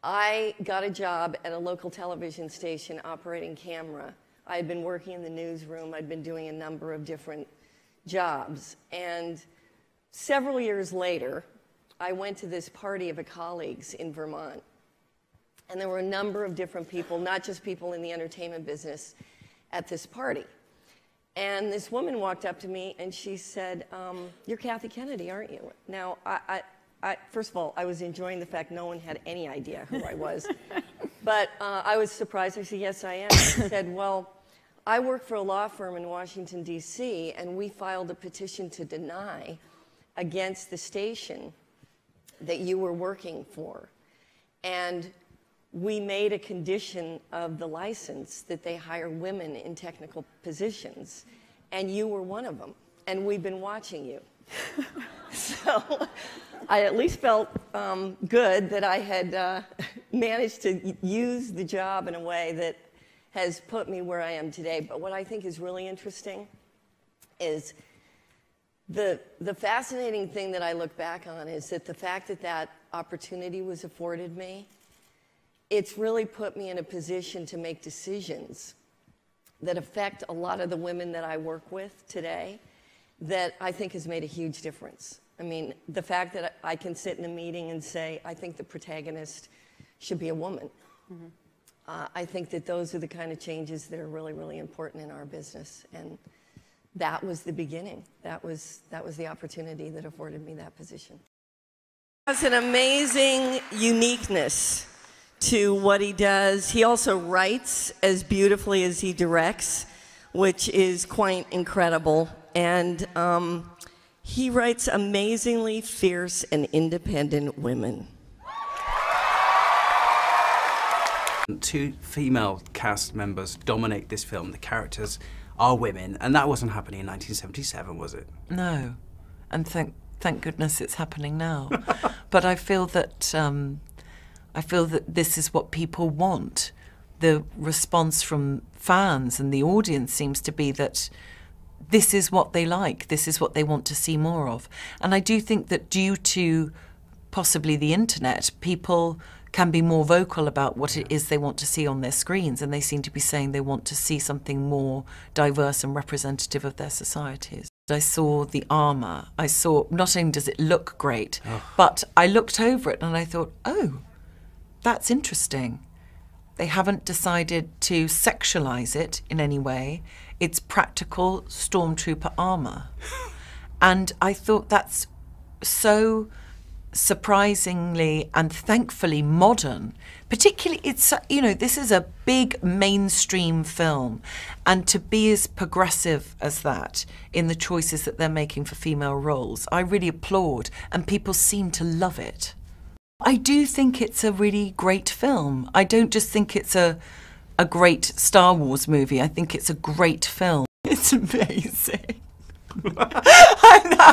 I got a job at a local television station operating camera. I had been working in the newsroom. I'd been doing a number of different jobs. And several years later, I went to this party of a colleagues in Vermont. And there were a number of different people, not just people in the entertainment business, at this party. And this woman walked up to me and she said, "You're Kathy Kennedy, aren't you?" Now, first of all, I was enjoying the fact no one had any idea who I was. But I was surprised. I said, "Yes, I am." She said, "Well, I work for a law firm in Washington, D.C., and we filed a petition to deny against the station that you were working for. And we made a condition of the license that they hire women in technical positions, and you were one of them, and we've been watching you." So I at least felt good that I had managed to use the job in a way that has put me where I am today. But what I think is really interesting is the fascinating thing that I look back on is that the fact that that opportunity was afforded me, it's really put me in a position to make decisions that affect a lot of the women that I work with today that I think has made a huge difference. I mean, the fact that I can sit in a meeting and say, I think the protagonist should be a woman. Mm-hmm. I think that those are the kind of changes that are really, really important in our business. And that was the beginning. That was the opportunity that afforded me that position. Has an amazing uniqueness to what he does. He also writes as beautifully as he directs, which is quite incredible. And he writes amazingly fierce and independent women. Two female cast members dominate this film. The characters are women, and that wasn't happening in 1977, was it? No, and thank goodness it's happening now. But I feel that this is what people want. The response from fans and the audience seems to be that this is what they like, this is what they want to see more of. And I do think that due to possibly the internet, people can be more vocal about what it is they want to see on their screens, and they seem to be saying they want to see something more diverse and representative of their societies. I saw the armour. I saw, not only does it look great, but I looked over it and I thought, oh, that's interesting. They haven't decided to sexualize it in any way. It's practical stormtrooper armour. And I thought that's so surprisingly and thankfully modern. Particularly, it's, you know, this is a big mainstream film, and to be as progressive as that in the choices that they're making for female roles, I really applaud, and people seem to love it. I do think it's a really great film. I don't just think it's a great Star Wars movie. I think it's a great film. It's amazing. I know.